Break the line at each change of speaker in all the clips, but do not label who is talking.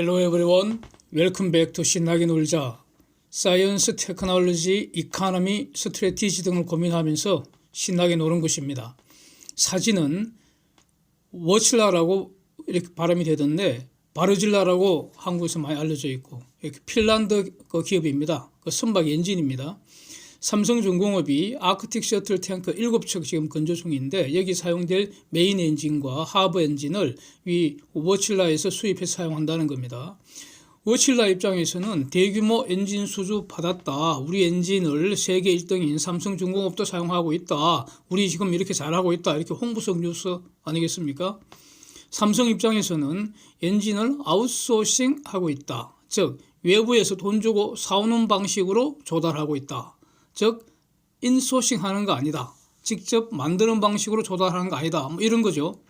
Hello everyone. Welcome back to 신나게 놀자. 사이언스, 테크놀로지, 이코노미, 스트래티지 등을 고민하면서 신나게 노는 것입니다. 사진은 워칠라라고 이렇게 발음이 되던데 바르질라라고 한국에서 많이 알려져 있고 핀란드 기업입니다. 선박 엔진입니다. 삼성중공업이 아크틱 셔틀 탱크 7척 지금 건조 중인데 여기 사용될 메인 엔진과 하부 엔진을 이 워칠라에서 수입해서 사용한다는 겁니다. 워칠라 입장에서는 대규모 엔진 수주 받았다. 우리 엔진을 세계 1등인 삼성중공업도 사용하고 있다. 우리 지금 이렇게 잘하고 있다. 이렇게 홍보성 뉴스 아니겠습니까? 삼성 입장에서는 엔진을 아웃소싱하고 있다. 즉 외부에서 돈 주고 사오는 방식으로 조달하고 있다. 즉 인소싱 하는 거 아니다. 직접 만드는 방식으로 조달하는 거 아니다. 뭐 이런 거죠.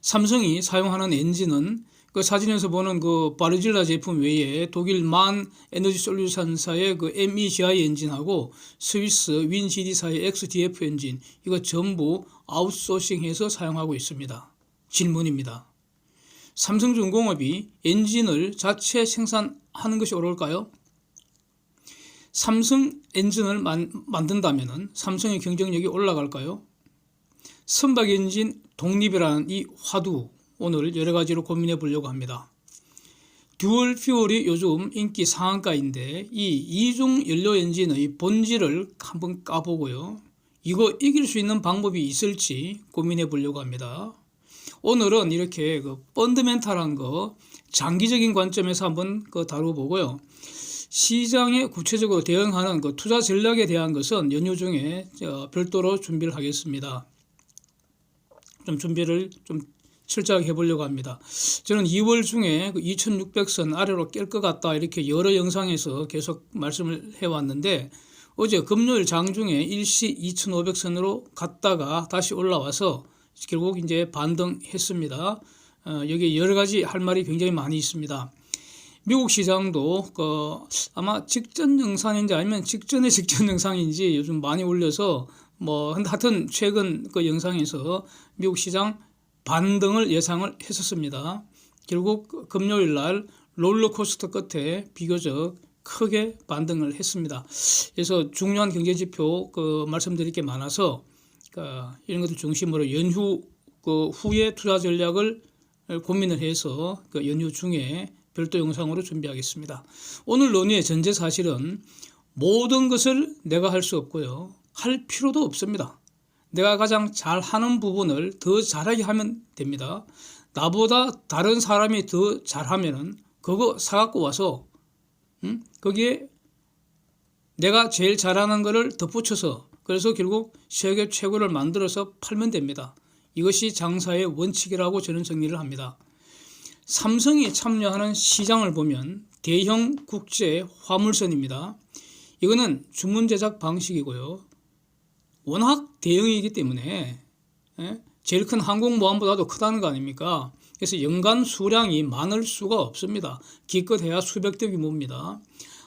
삼성이 사용하는 엔진은 그 사진에서 보는 그 바르질라 제품 외에 독일 만 에너지 솔루션사의 그 MEGI 엔진하고 스위스 윈GD사의 XDF 엔진 이거 전부 아웃소싱해서 사용하고 있습니다. 질문입니다. 삼성중공업이 엔진을 자체 생산하는 것이 옳을까요? 삼성 엔진을 만든다면 삼성의 경쟁력이 올라갈까요? 선박 엔진 독립이라는 이 화두 오늘 여러 가지로 고민해 보려고 합니다. 듀얼 퓨얼이 요즘 인기 상한가인데 이 이중 연료 엔진의 본질을 한번 까보고요. 이거 이길 수 있는 방법이 있을지 고민해 보려고 합니다. 오늘은 이렇게 그 펀더멘탈한 거 장기적인 관점에서 한번 다뤄보고요. 시장에 구체적으로 대응하는 그 투자 전략에 대한 것은 연휴 중에 별도로 준비를 하겠습니다. 좀 준비를 좀 철저하게 해보려고 합니다. 저는 2월 중에 2600선 아래로 깰 것 같다 이렇게 여러 영상에서 계속 말씀을 해왔는데 어제 금요일 장중에 일시 2500선으로 갔다가 다시 올라와서 결국 이제 반등했습니다. 여기 여러 가지 할 말이 굉장히 많이 있습니다. 미국 시장도 아마 직전 영상인지 아니면 직전의 직전 영상인지 요즘 많이 올려서 뭐 하여튼 최근 그 영상에서 미국 시장 반등을 예상을 했었습니다. 결국 금요일 날 롤러코스터 끝에 비교적 크게 반등을 했습니다. 그래서 중요한 경제지표 말씀드릴 게 많아서 이런 것들 중심으로 연휴 후에 투자 전략을 고민을 해서 연휴 중에 별도 영상으로 준비하겠습니다. 오늘 논의의 전제 사실은 모든 것을 내가 할 수 없고요. 할 필요도 없습니다. 내가 가장 잘하는 부분을 더 잘하게 하면 됩니다. 나보다 다른 사람이 더 잘하면은 그거 사갖고 와서 거기에 내가 제일 잘하는 거를 덧붙여서 그래서 결국 세계 최고를 만들어서 팔면 됩니다. 이것이 장사의 원칙이라고 저는 정리를 합니다. 삼성이 참여하는 시장을 보면 대형 국제 화물선입니다. 이거는 주문 제작 방식이고요. 워낙 대형이기 때문에 제일 큰 항공모함보다도 크다는 거 아닙니까? 그래서 연간 수량이 많을 수가 없습니다. 기껏해야 수백 대 규모입니다.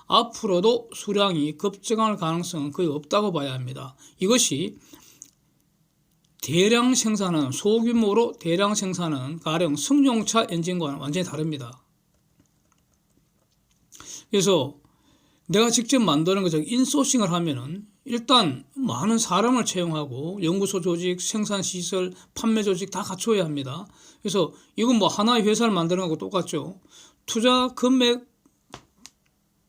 앞으로도 수량이 급증할 가능성은 거의 없다고 봐야 합니다. 이것이 대량 생산은 소규모로 대량 생산은 가령 승용차 엔진과는 완전히 다릅니다. 그래서 내가 직접 만드는 거 인소싱을 하면은 일단 많은 사람을 채용하고 연구소 조직, 생산 시설, 판매 조직 다 갖춰야 합니다. 그래서 이건 뭐 하나의 회사를 만드는 거하고 똑같죠. 투자 금액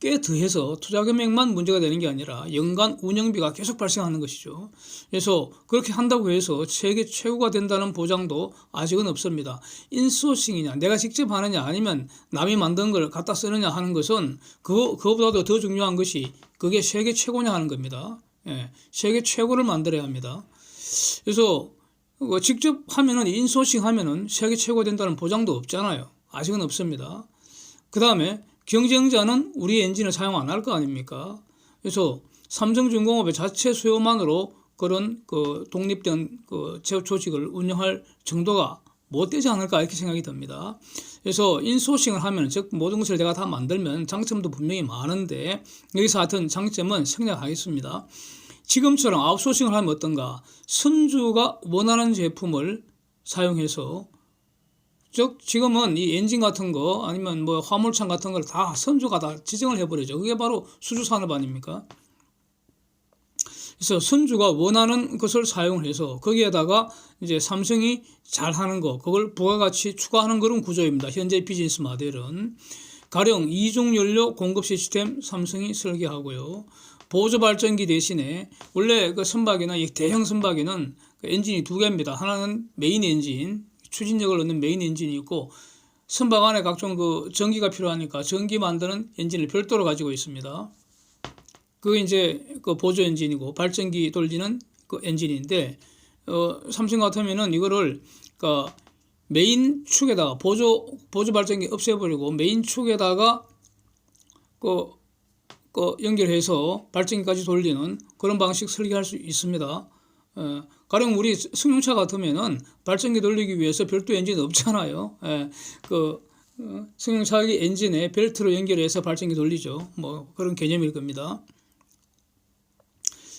꽤 더해서 투자 금액만 문제가 되는 게 아니라 연간 운영비가 계속 발생하는 것이죠. 그래서 그렇게 한다고 해서 세계 최고가 된다는 보장도 아직은 없습니다. 인소싱이냐 내가 직접 하느냐 아니면 남이 만든 걸 갖다 쓰느냐 하는 것은 그거보다도 더 중요한 것이 그게 세계 최고냐 하는 겁니다. 세계 최고를 만들어야 합니다. 그래서 직접 하면은 인소싱 하면은 세계 최고 된다는 보장도 없잖아요. 아직은 없습니다. 그 다음에 경쟁자는 우리 엔진을 사용 안 할 거 아닙니까? 그래서 삼성중공업의 자체 수요만으로 그런 독립된 조직을 운영할 정도가 못 되지 않을까 이렇게 생각이 듭니다. 그래서 인소싱을 하면 즉 모든 것을 내가 다 만들면 장점도 분명히 많은데 여기서 하여튼 장점은 생략하겠습니다. 지금처럼 아웃소싱을 하면 어떤가? 선주가 원하는 제품을 사용해서 즉 지금은 이 엔진 같은 거 아니면 뭐 화물창 같은 걸 다 선주가 다 지정을 해버리죠. 그게 바로 수주 산업 아닙니까? 그래서 선주가 원하는 것을 사용해서 거기에다가 이제 삼성이 잘하는 거 그걸 부가가치 추가하는 그런 구조입니다. 현재 비즈니스 모델은 가령 이중 연료 공급 시스템 삼성이 설계하고요. 보조 발전기 대신에 원래 그 선박이나 이 대형 선박에는 그 엔진이 두 개입니다. 하나는 메인 엔진, 추진력을 얻는 메인 엔진이 있고 선박 안에 각종 그 전기가 필요하니까 전기 만드는 엔진을 별도로 가지고 있습니다. 그게 이제 그 보조 엔진이고 발전기 돌리는 그 엔진인데 삼성 같으면은 이거를 그 메인 축에다가 보조 발전기 없애버리고 메인 축에다가 그 연결해서 발전기까지 돌리는 그런 방식 설계할 수 있습니다. 가령 우리 승용차 같으면은 발전기 돌리기 위해서 별도 엔진 없잖아요. 승용차의 엔진에 벨트로 연결해서 발전기 돌리죠. 뭐 그런 개념일 겁니다.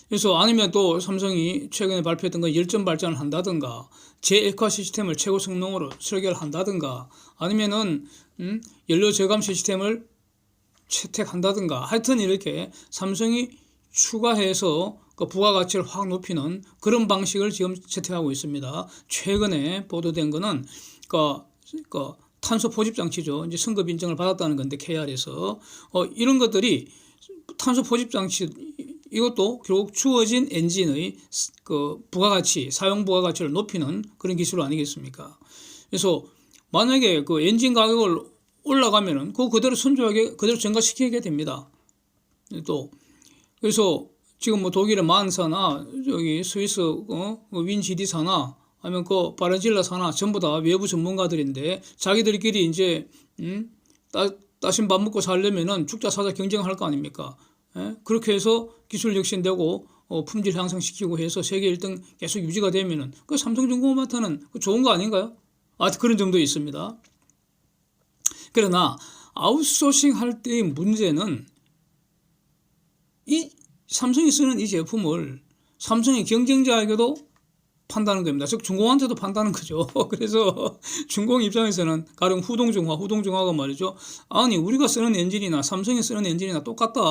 그래서 아니면 또 삼성이 최근에 발표했던 건 열전 발전을 한다든가 제액화 시스템을 최고 성능으로 설계를 한다든가 아니면은 연료 저감 시스템을 채택한다든가 하여튼 이렇게 삼성이 추가해서 그 부가가치를 확 높이는 그런 방식을 지금 채택하고 있습니다. 최근에 보도된 거는 그 탄소 포집 장치죠. 이제 승급 인증을 받았다는 건데 KR에서 이런 것들이 탄소 포집 장치 이것도 결국 주어진 엔진의 그 부가가치, 사용 부가가치를 높이는 그런 기술 아니겠습니까? 그래서 만약에 그 엔진 가격을 올라가면은 그 그대로 선조하게 그대로 증가시키게 됩니다. 또 그래서 지금 뭐 독일의 만사나 여기 스위스 윈지디사나 아니면 그 바렌질라사나 전부 다 외부 전문가들인데 자기들끼리 이제 따신 밥 먹고 살려면은 죽자 사자 경쟁할 거 아닙니까? 그렇게 해서 기술 혁신되고 품질 향상시키고 해서 세계 1등 계속 유지가 되면은 그 삼성중공업한테는 좋은 거 아닌가요? 그런 점도 있습니다. 그러나 아웃소싱 할 때의 문제는 이 삼성이 쓰는 이 제품을 삼성의 경쟁자에게도 판다는 겁니다. 즉 중공한테도 판다는 거죠. 그래서 중공 입장에서는 가령 후동중화가 말이죠. 아니 우리가 쓰는 엔진이나 삼성이 쓰는 엔진이나 똑같다.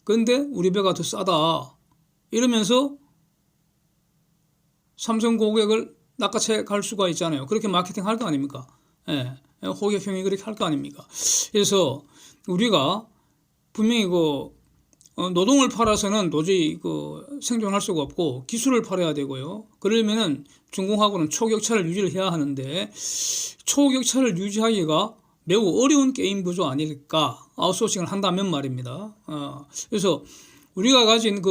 그런데 우리 배가 더 싸다. 이러면서 삼성 고객을 낚아채 갈 수가 있잖아요. 그렇게 마케팅 할 거 아닙니까? 호객행위 그렇게 할 거 아닙니까? 그래서 우리가 분명히 노동을 팔아서는 도저히 생존할 수가 없고 기술을 팔아야 되고요. 그러면은 중공하고는 초격차를 유지를 해야 하는데 초격차를 유지하기가 매우 어려운 게임 구조 아닐까 아웃소싱을 한다면 말입니다. 그래서 우리가 가진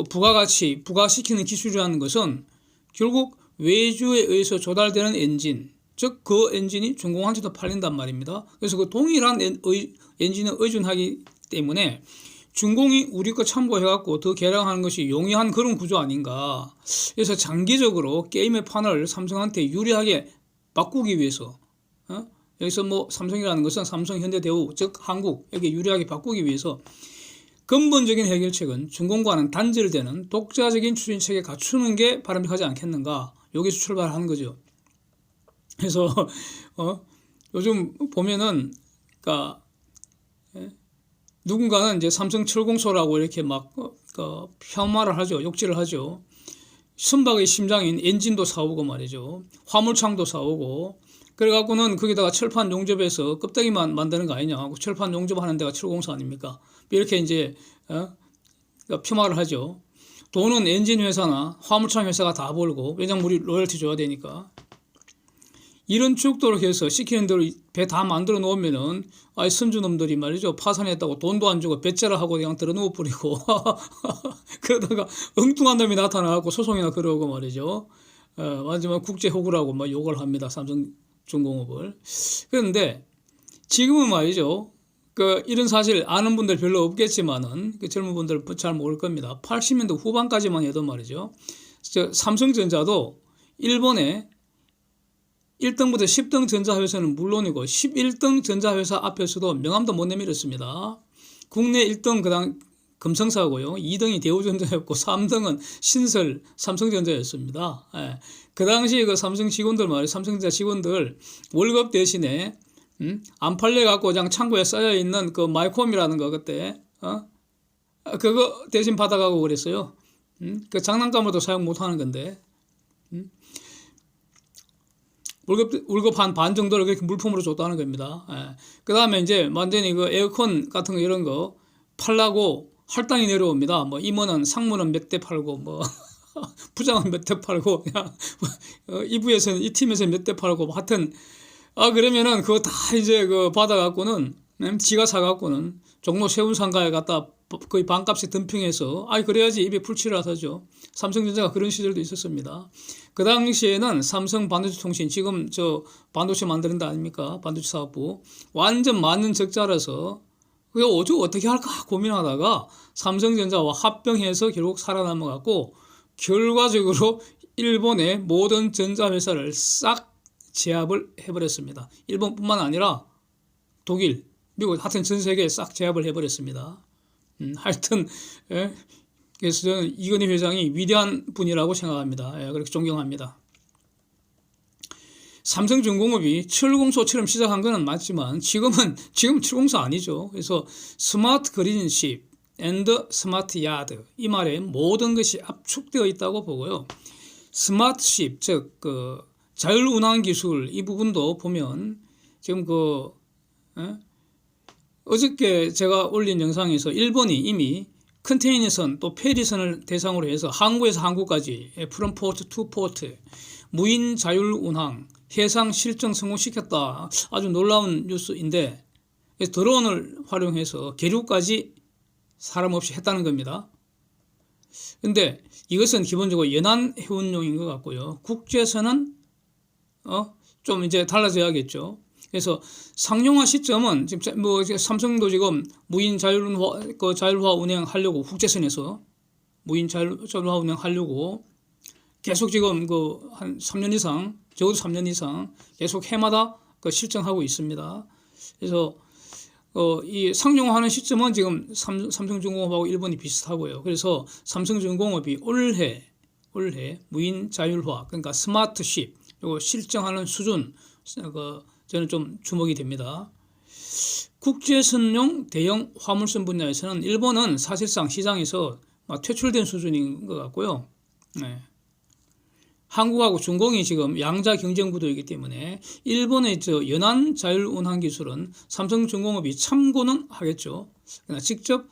부가가치 부가시키는 기술이라는 것은 결국 외주에 의해서 조달되는 엔진 즉 그 엔진이 중공한테도 팔린단 말입니다. 그래서 그 동일한 엔진에 의존하기 때문에 중공이 우리 거 참고해갖고 더 개량하는 것이 용이한 그런 구조 아닌가. 그래서 장기적으로 게임의 판을 삼성한테 유리하게 바꾸기 위해서 여기서 뭐 삼성이라는 것은 삼성, 현대, 대우 즉 한국에게 유리하게 바꾸기 위해서 근본적인 해결책은 중공과는 단절되는 독자적인 추진책에 갖추는 게 바람직하지 않겠는가. 여기서 출발하는 거죠. 그래서 요즘 보면은 누군가는 이제 삼성 철공소라고 이렇게 막 폄하를 하죠. 욕질을 하죠. 선박의 심장인 엔진도 사오고 말이죠. 화물창도 사오고 그래갖고는 거기다가 철판 용접해서 껍데기만 만드는 거 아니냐. 철판 용접하는 데가 철공소 아닙니까? 이렇게 이제 폄하를 하죠. 돈은 엔진 회사나 화물창 회사가 다 벌고 왜냐면 우리 로열티 줘야 되니까. 이런 축도로 해서 시키는 대로 배 다 만들어 놓으면은 선주놈들이 말이죠. 파산했다고 돈도 안 주고 배째라 하고 그냥 들어 누워 버리고 그러다가 엉뚱한 놈이 나타나고 소송이나 걸어오고 말이죠. 마지막 국제 호구라고 막 욕을 합니다. 삼성중공업을. 그런데 지금은 말이죠. 이런 사실 아는 분들 별로 없겠지만은 젊은 분들 잘 모를 겁니다. 80년대 후반까지만 해도 말이죠. 삼성전자도 일본에 1등부터 10등 전자회사는 물론이고 11등 전자회사 앞에서도 명함도 못 내밀었습니다. 국내 1등 금성사고요. 2등이 대우전자였고 3등은 신설 삼성전자였습니다. 예. 그 당시 그 삼성 직원들 말이에요. 삼성전자 직원들 월급 대신에 안 팔려 갖고 그냥 창고에 쌓여 있는 그 마이콤이라는 거 그때 그거 대신 받아가고 그랬어요. 그 장난감으로도 사용 못 하는 건데. 월급 한 반 정도를 그렇게 물품으로 줬다는 겁니다. 예. 그 다음에 이제 완전히 그 에어컨 같은 거 이런 거 팔라고 할당이 내려옵니다. 뭐 임원은 상무는 몇 대 팔고 뭐 부장은 몇 대 팔고 그냥 이 부에서는 이 팀에서 몇 대 팔고 뭐 하여튼 그러면은 그거 다 이제 그 받아갖고는 지가 사갖고는 종로 세운상가에 갖다 거의 반값에 덤핑해서 그래야지 입에 풀칠하서죠. 삼성전자가 그런 시절도 있었습니다. 그 당시에는 삼성 반도체 통신 지금 저 반도체 만드는 데 아닙니까? 반도체 사업부 완전 많은 적자라서 그거 어떻게 할까 고민하다가 삼성전자와 합병해서 결국 살아남아갖고 결과적으로 일본의 모든 전자회사를 싹 제압을 해버렸습니다. 일본뿐만 아니라 독일, 미국 하여튼 전 세계에 싹 제압을 해버렸습니다. 하여튼 그래서 저는 이건희 회장이 위대한 분이라고 생각합니다. 그렇게 존경합니다. 삼성중공업이 철공소처럼 시작한 것은 맞지만 지금 철공소 아니죠. 그래서 스마트 그린십 앤드 스마트 야드 이 말에 모든 것이 압축되어 있다고 보고요. 스마트십 즉 그 자율운항 기술 이 부분도 보면 지금 어저께 제가 올린 영상에서 일본이 이미 컨테이너선 또 페리선을 대상으로 해서 항구에서 항구까지 프롬 포트 투 포트 무인 자율운항 해상 실증 성공시켰다. 아주 놀라운 뉴스인데 드론을 활용해서 계류까지 사람 없이 했다는 겁니다. 근데 이것은 기본적으로 연안 해운용인 것 같고요. 국제선은 좀 이제 달라져야겠죠. 그래서 상용화 시점은 지금 뭐 삼성도 지금 무인 자율화 운행하려고 국제선에서 무인 자율화 운행하려고 계속 지금 한 3년 이상 적어도 3년 이상 계속 해마다 실증하고 있습니다. 그래서 이 상용화하는 시점은 지금 삼성중공업하고 일본이 비슷하고요. 그래서 삼성중공업이 올해 무인 자율화 그러니까 스마트십 이거 실증하는 수준 저는 좀 주목이 됩니다. 국제선용 대형 화물선 분야에서는 일본은 사실상 시장에서 퇴출된 수준인 것 같고요. 네. 한국하고 중공이 지금 양자 경쟁 구도이기 때문에 일본의 연안 자율운항 기술은 삼성중공업이 참고는 하겠죠. 그러나 직접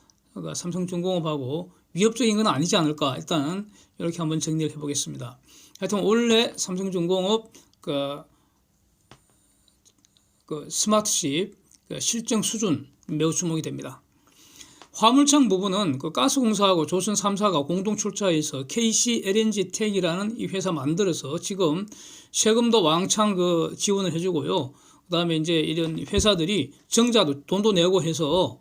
삼성중공업하고 위협적인 건 아니지 않을까. 일단 이렇게 한번 정리를 해보겠습니다. 하여튼 올해 삼성중공업 스마트십 실증 수준 매우 주목이 됩니다. 화물창 부분은 가스공사하고 조선 3사가 공동 출자해서 KC LNG 택이라는 이 회사 만들어서 지금 세금도 왕창 지원을 해주고요. 그 다음에 이제 이런 회사들이 정자도 돈도 내고 해서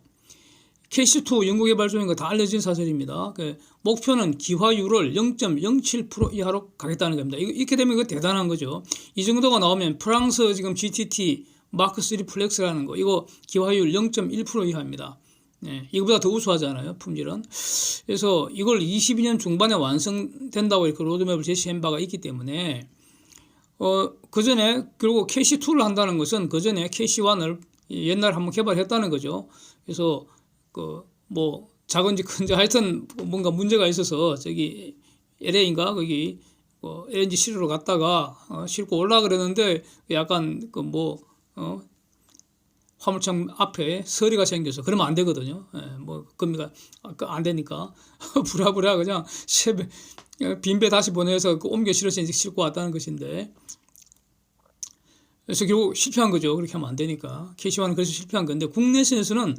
KC2 연구개발중인 거 다 알려진 사실입니다. 목표는 기화율을 0.07% 이하로 가겠다는 겁니다. 이렇게 되면 이거 대단한 거죠. 이 정도가 나오면 프랑스 지금 GTT 마크3 플렉스라는 거 이거 기화율 0.1% 이하입니다. 네, 이거보다 더 우수하잖아요, 품질은. 그래서 이걸 22년 중반에 완성된다고 이렇게 로드맵을 제시한 바가 있기 때문에 그 전에 결국 KC2를 한다는 것은 그 전에 KC1을 옛날에 한번 개발했다는 거죠. 그래서 뭐 작은지 큰지 하여튼 뭔가 문제가 있어서 저기 LA인가 거기 LNG 실으러 갔다가 싣고 올라 그러는데 약간 화물창 앞에 서리가 생겨서 그러면 안 되거든요. 금리가 안 되니까 부랴부랴 그냥 빈배 다시 보내서 옮겨 실어서 이제 싣고 왔다는 것인데 그래서 결국 실패한 거죠. 그렇게 하면 안 되니까 KC1은 그래서 실패한 건데 국내선에서는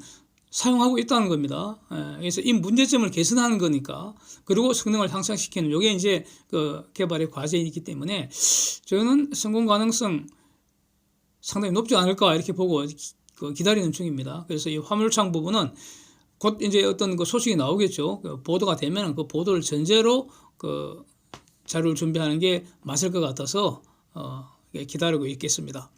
사용하고 있다는 겁니다. 그래서 이 문제점을 개선하는 거니까 그리고 성능을 향상시키는 이게 이제 개발의 과제이기 때문에 저는 성공 가능성 상당히 높지 않을까 이렇게 보고 기다리는 중입니다. 그래서 이 화물창 부분은 곧 이제 어떤 소식이 나오겠죠. 보도가 되면 그 보도를 전제로 자료를 준비하는 게 맞을 것 같아서 기다리고 있겠습니다.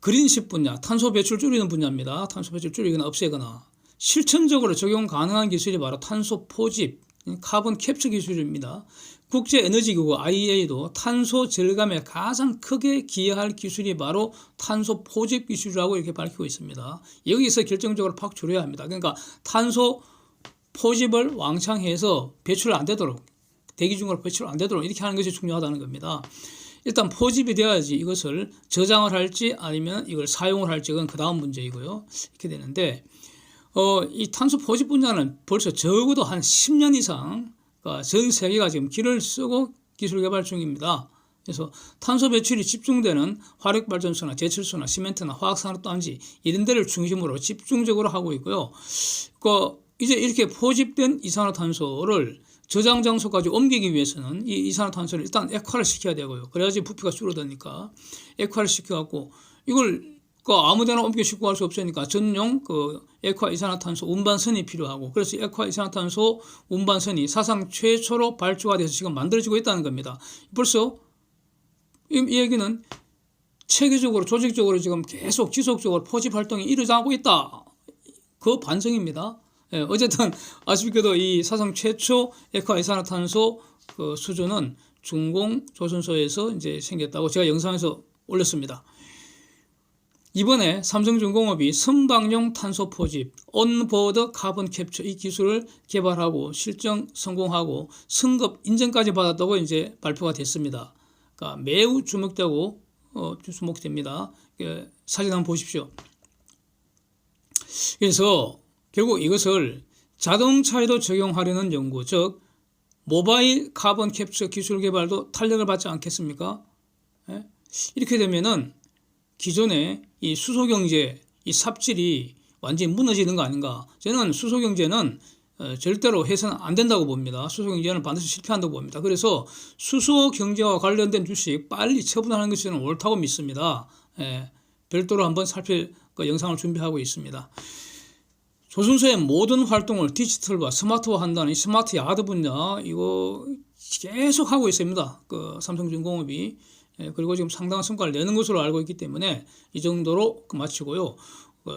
그린십 분야, 탄소 배출 줄이는 분야입니다. 탄소 배출 줄이거나 없애거나 실천적으로 적용 가능한 기술이 바로 탄소 포집, 카본 캡처 기술입니다. 국제에너지기구 IEA도 탄소 절감에 가장 크게 기여할 기술이 바로 탄소 포집 기술이라고 이렇게 밝히고 있습니다. 여기서 결정적으로 팍 줄여야 합니다. 그러니까 탄소 포집을 왕창 해서 배출 안 되도록, 대기 중으로 배출 안 되도록 이렇게 하는 것이 중요하다는 겁니다. 일단 포집이 되어야지 이것을 저장을 할지 아니면 이걸 사용을 할지 그건 그 다음 문제이고요. 이렇게 되는데 이 탄소 포집 분야는 벌써 적어도 한 10년 이상 전 세계가 지금 기를 쓰고 기술 개발 중입니다. 그래서 탄소 배출이 집중되는 화력발전소나 제철소나 시멘트나 화학산업단지 이런 데를 중심으로 집중적으로 하고 있고요. 이제 이렇게 포집된 이산화탄소를 저장 장소까지 옮기기 위해서는 이 이산화탄소를 일단 액화를 시켜야 되고요. 그래야지 부피가 줄어드니까 액화를 시켜갖고 이걸 아무데나 옮겨 싣고 갈 수 없으니까 전용 액화 이산화탄소 운반선이 필요하고, 그래서 액화 이산화탄소 운반선이 사상 최초로 발주가 돼서 지금 만들어지고 있다는 겁니다. 벌써 이 얘기는 체계적으로 조직적으로 지금 계속 지속적으로 포집 활동이 이루어지고 있다. 그 반증입니다. 예, 어쨌든 아쉽게도 이 사상 최초 액화 이산화탄소 수조는 중공 조선소에서 이제 생겼다고 제가 영상에서 올렸습니다. 이번에 삼성중공업이 선박용 탄소 포집, 온보드 카본 캡처 이 기술을 개발하고 실증 성공하고 승급 인증까지 받았다고 이제 발표가 됐습니다. 그러니까 매우 주목되고 주목됩니다. 사진 한번 보십시오. 그래서 결국 이것을 자동차에도 적용하려는 연구, 즉 모바일 카본 캡처 기술 개발도 탄력을 받지 않겠습니까? 예? 이렇게 되면은 기존의 이 수소경제, 이 삽질이 완전히 무너지는 거 아닌가? 저는 수소경제는 절대로 해서는 안 된다고 봅니다. 수소경제는 반드시 실패한다고 봅니다. 그래서 수소경제와 관련된 주식 빨리 처분하는 것이 저는 옳다고 믿습니다. 별도로 한번 살필 영상을 준비하고 있습니다. 조선소의 모든 활동을 디지털화, 스마트화한다는 이 스마트 야드 분야 이거 계속 하고 있습니다. 삼성중공업이. 그리고 지금 상당한 성과를 내는 것으로 알고 있기 때문에 이 정도로 마치고요.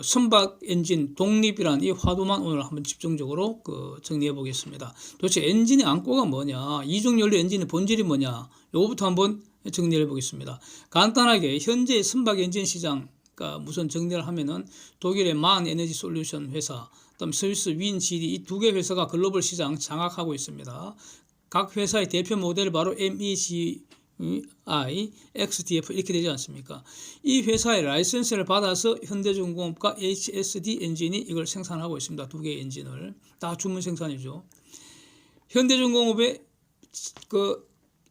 선박 엔진 독립이란 이 화두만 오늘 한번 집중적으로 정리해 보겠습니다. 도대체 엔진의 안고가 뭐냐, 이중연료 엔진의 본질이 뭐냐, 요거부터 한번 정리해 보겠습니다. 간단하게 현재 선박 엔진 시장 무슨 정리를 하면은 독일의 만 에너지 솔루션 회사, 그다음 스위스 윈 GD 이 두 개 회사가 글로벌 시장 장악하고 있습니다. 각 회사의 대표 모델이 바로 MECI, XDF 이렇게 되지 않습니까? 이 회사의 라이센스를 받아서 현대중공업과 HSD 엔진이 이걸 생산하고 있습니다. 두 개의 엔진을 다 주문 생산이죠. 현대중공업의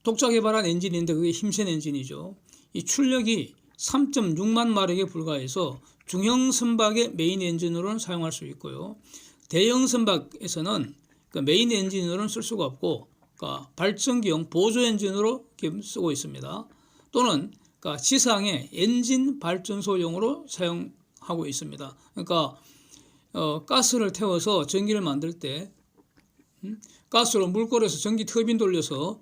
독자 개발한 엔진인데 그게 힘센 엔진이죠. 이 출력이 3.6만 마력에 불과해서 중형 선박의 메인 엔진으로는 사용할 수 있고요. 대형 선박에서는 메인 엔진으로는 쓸 수가 없고 발전기용 보조 엔진으로 쓰고 있습니다. 또는 지상의 엔진 발전소용으로 사용하고 있습니다. 그러니까 가스를 태워서 전기를 만들 때 가스로 물골에서 전기 터빈 돌려서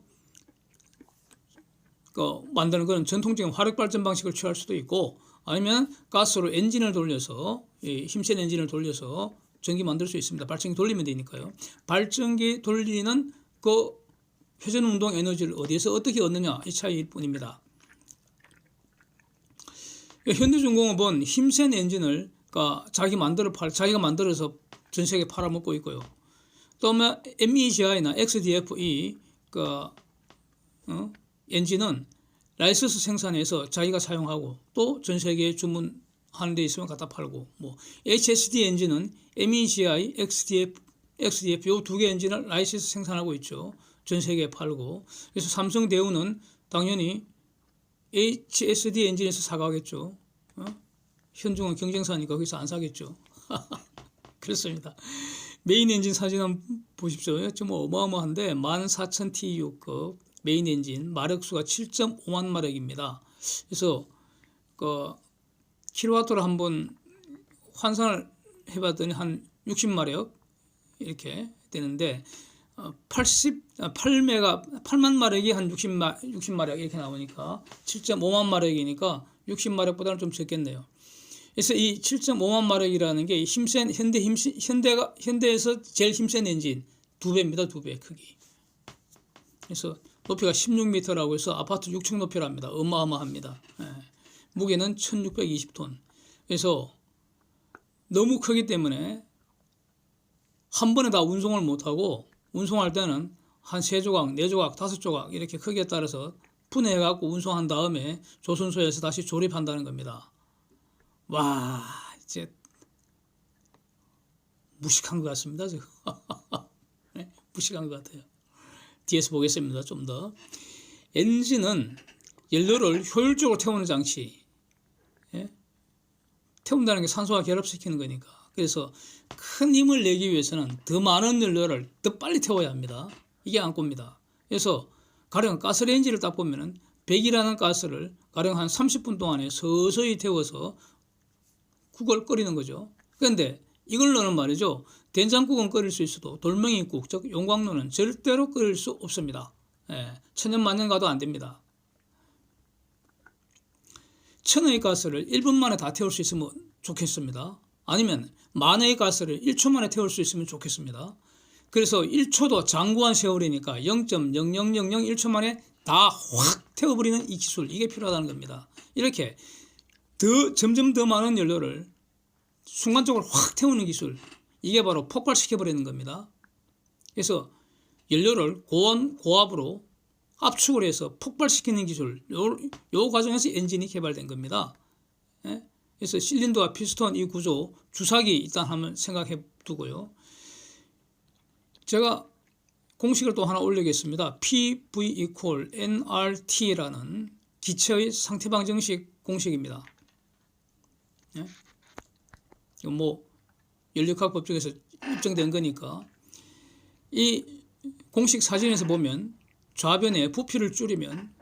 만드는 그런 전통적인 화력발전 방식을 취할 수도 있고, 아니면 가스로 엔진을 돌려서 힘센 엔진을 돌려서 전기 만들 수 있습니다. 발전기 돌리면 되니까요. 발전기 돌리는 회전운동 에너지를 어디에서 어떻게 얻느냐 이 차이일 뿐입니다. 현대중공업은 힘센 엔진을 자기가 만들어서 전 세계에 팔아먹고 있고요. 또 MEGI나 XDFE 엔진은 라이센스 생산해서 자기가 사용하고 또 전 세계에 주문하는 데 있으면 갖다 팔고, HSD 엔진은 MEGI, XDF 이 두 개 엔진을 라이센스 생산하고 있죠. 전 세계에 팔고. 그래서 삼성 대우는 당연히 HSD 엔진에서 사가겠죠. 현중은 경쟁사니까 거기서 안 사겠죠. 그렇습니다. 메인 엔진 사진 한번 보십시오. 좀 어마어마한데 14,000 TU급 메인 엔진 마력수가 7.5만 마력입니다. 그래서 킬로와트로 한번 환산을 해봤더니 한 60마력 이렇게 되는데 8만 마력이 한 60마력 이렇게 나오니까 7.5만 마력이니까 60마력보다는 좀 적겠네요. 그래서 이 7.5만 마력이라는 게 힘센 현대에서 제일 힘센 엔진 2배입니다. 2배 크기. 그래서 높이가 16m라고 해서 아파트 6층 높이랍니다. 어마어마합니다. 예. 무게는 1620톤. 그래서 너무 크기 때문에 한 번에 다 운송을 못하고 운송할 때는 한 3조각, 4조각, 5조각 이렇게 크기에 따라서 분해해갖고 운송한 다음에 조선소에서 다시 조립한다는 겁니다. 와, 이제 무식한 것 같습니다. 지금. 네? 무식한 것 같아요. 뒤에서 보겠습니다. 좀 더. 엔진은 연료를 효율적으로 태우는 장치. 예? 태운다는 게 산소와 결합시키는 거니까. 그래서 큰 힘을 내기 위해서는 더 많은 연료를 더 빨리 태워야 합니다. 이게 안꼽니다. 그래서 가령 가스레인지를 딱 보면은 100이라는 가스를 가령 한 30분 동안에 서서히 태워서 국을 끓이는 거죠. 그런데 이걸로는 말이죠. 된장국은 끓일 수 있어도 돌멩이국, 즉 용광로는 절대로 끓일 수 없습니다. 예, 천년만년 가도 안 됩니다. 천의 가스를 1분 만에 다 태울 수 있으면 좋겠습니다. 아니면 만의 가스를 1초 만에 태울 수 있으면 좋겠습니다. 그래서 1초도 장구한 세월이니까 0.00001초 만에 다 확 태워버리는 이 기술, 이게 필요하다는 겁니다. 이렇게 점점 더 많은 연료를 순간적으로 확 태우는 기술, 이게 바로 폭발시켜버리는 겁니다. 그래서 연료를 고온, 고압으로 압축을 해서 폭발시키는 기술, 요 과정에서 엔진이 개발된 겁니다. 예? 그래서 실린더와 피스톤 이 구조, 주사기 일단 한번 생각해 두고요. 제가 공식을 또 하나 올리겠습니다. PV equal nRT라는 기체의 상태방정식 공식입니다. 예? 이거 뭐 연력학 법칙에서 입증된 거니까. 이 공식 사진에서 보면 좌변에 부피를 줄이면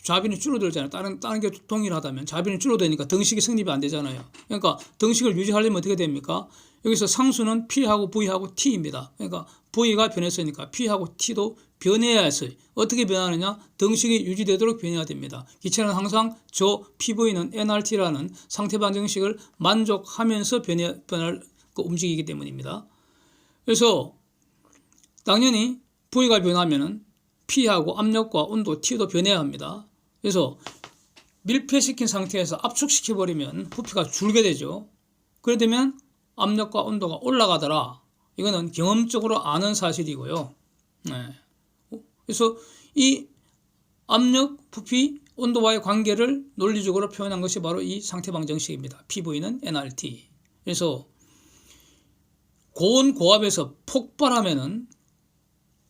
좌변이 줄어들잖아요. 다른 게 동일하다면 좌변이 줄어드니까 등식이 성립이 안 되잖아요. 그러니까 등식을 유지하려면 어떻게 됩니까? 여기서 상수는 P하고 V하고 T입니다. 그러니까 V가 변했으니까 P하고 T도 변해야 해서 어떻게 변하느냐? 등식이 유지되도록 변해야 됩니다. 기체는 항상 저 PV는 nRT라는 상태 방정식을 만족하면서 움직이기 때문입니다. 그래서 당연히 V가 변하면은 P하고 압력과 온도 T도 변해야 합니다. 그래서 밀폐시킨 상태에서 압축시켜버리면 부피가 줄게 되죠. 그래 되면 압력과 온도가 올라가더라. 이거는 경험적으로 아는 사실이고요. 네. 그래서 이 압력, 부피, 온도와의 관계를 논리적으로 표현한 것이 바로 이 상태방정식입니다. PV는 nRT. 그래서 고온, 고압에서 폭발하면은,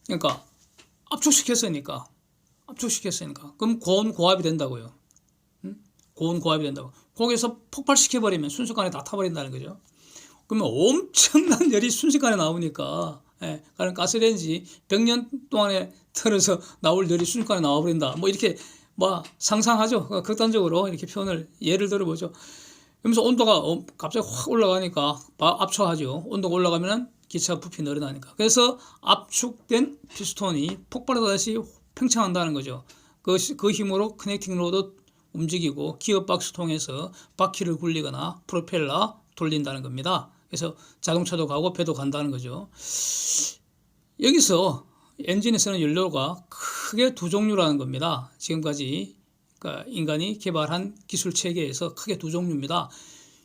그러니까 압축시켰으니까 그럼 고온, 고압이 된다고요. 고온, 고압이 된다고. 거기서 폭발시켜버리면 순식간에 다 타버린다는 거죠. 그러면 엄청난 열이 순식간에 나오니까, 예, 가령 가스레인지 100년 동안에 틀어서 나올 열이 순식간에 나와버린다. 뭐 이렇게 뭐 상상하죠. 극단적으로 이렇게 표현을 예를 들어보죠. 그러면서 온도가 갑자기 확 올라가니까 압축하죠. 온도가 올라가면은 기체가 부피 늘어나니까. 그래서 압축된 피스톤이 폭발하다시 팽창한다는 거죠. 그 힘으로 커넥팅 로드 움직이고 기어박스 통해서 바퀴를 굴리거나 프로펠러 돌린다는 겁니다. 그래서 자동차도 가고 배도 간다는 거죠. 여기서 엔진에서는 연료가 크게 두 종류라는 겁니다. 지금까지 그러니까 인간이 개발한 기술 체계에서 크게 두 종류입니다.